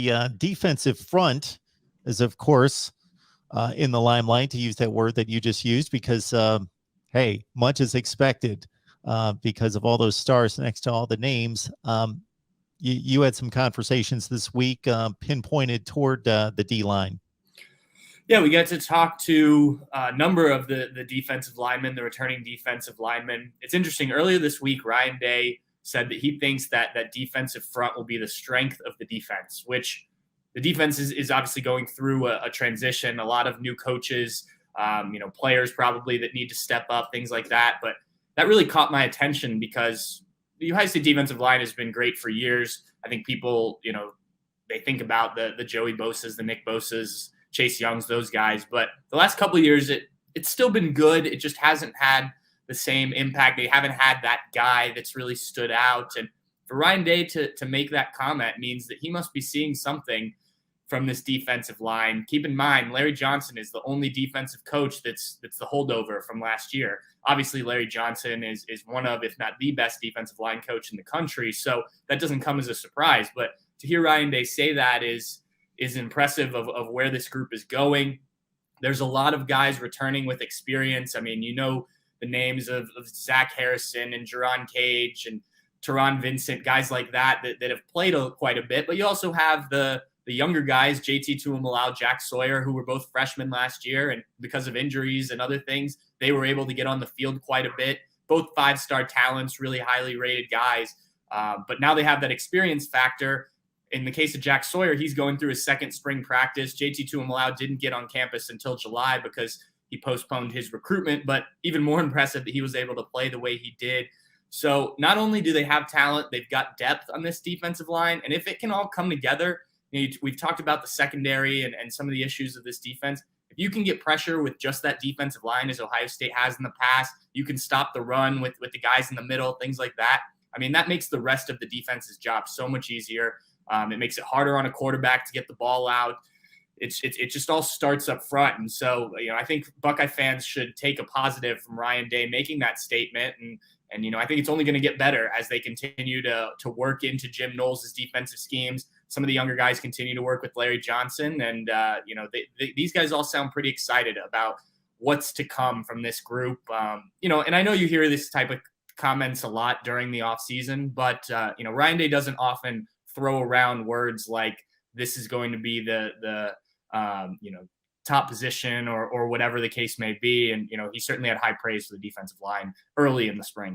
The defensive front is, of course, in the limelight, to use that word that you just used, because, hey, much is expected because of all those stars next to all the names. You had some conversations this week pinpointed toward the D-line. Yeah, we get to talk to a number of the defensive linemen, the returning defensive linemen. It's interesting. Earlier this week, Ryan Day said that he thinks that defensive front will be the strength of the defense, which the defense is obviously going through a transition, a lot of new coaches, players probably that need to step up, things like that. But that really caught my attention because the Ohio State defensive line has been great for years. I think people, they think about the Joey Bosa's, the Nick Bosa's, Chase Young's, those guys. But the last couple of years, it's still been good. It just hasn't had the same impact. They haven't had that guy that's really stood out. And for Ryan Day to make that comment means that he must be seeing something from this defensive line. Keep in mind, Larry Johnson is the only defensive coach that's the holdover from last year. Obviously, Larry Johnson is one of, if not the best defensive line coach in the country. So that doesn't come as a surprise. But to hear Ryan Day say that is impressive of where this group is going. There's a lot of guys returning with experience. I mean, the names of Zach Harrison and Jerron Cage and Taron Vincent, guys like that have played quite a bit. But you also have the younger guys, JT Tuimalau, Jack Sawyer, who were both freshmen last year. And because of injuries and other things, they were able to get on the field quite a bit. Both five-star talents, really highly rated guys. But now they have that experience factor. In the case of Jack Sawyer, he's going through his second spring practice. JT Tuimalau didn't get on campus until July because he postponed his recruitment, but even more impressive that he was able to play the way he did. So not only do they have talent, they've got depth on this defensive line. And if it can all come together, we've talked about the secondary and some of the issues of this defense. If you can get pressure with just that defensive line, as Ohio State has in the past, you can stop the run with the guys in the middle, things like that. I mean, that makes the rest of the defense's job so much easier. It makes it harder on a quarterback to get the ball out. It just all starts up front. And so, I think Buckeye fans should take a positive from Ryan Day making that statement. And I think it's only going to get better as they continue to work into Jim Knowles' defensive schemes. Some of the younger guys continue to work with Larry Johnson. And, these guys all sound pretty excited about what's to come from this group. And I know you hear this type of comments a lot during the offseason, but, Ryan Day doesn't often throw around words like this is going to be the top position or whatever the case may be. And, he certainly had high praise for the defensive line early in the spring.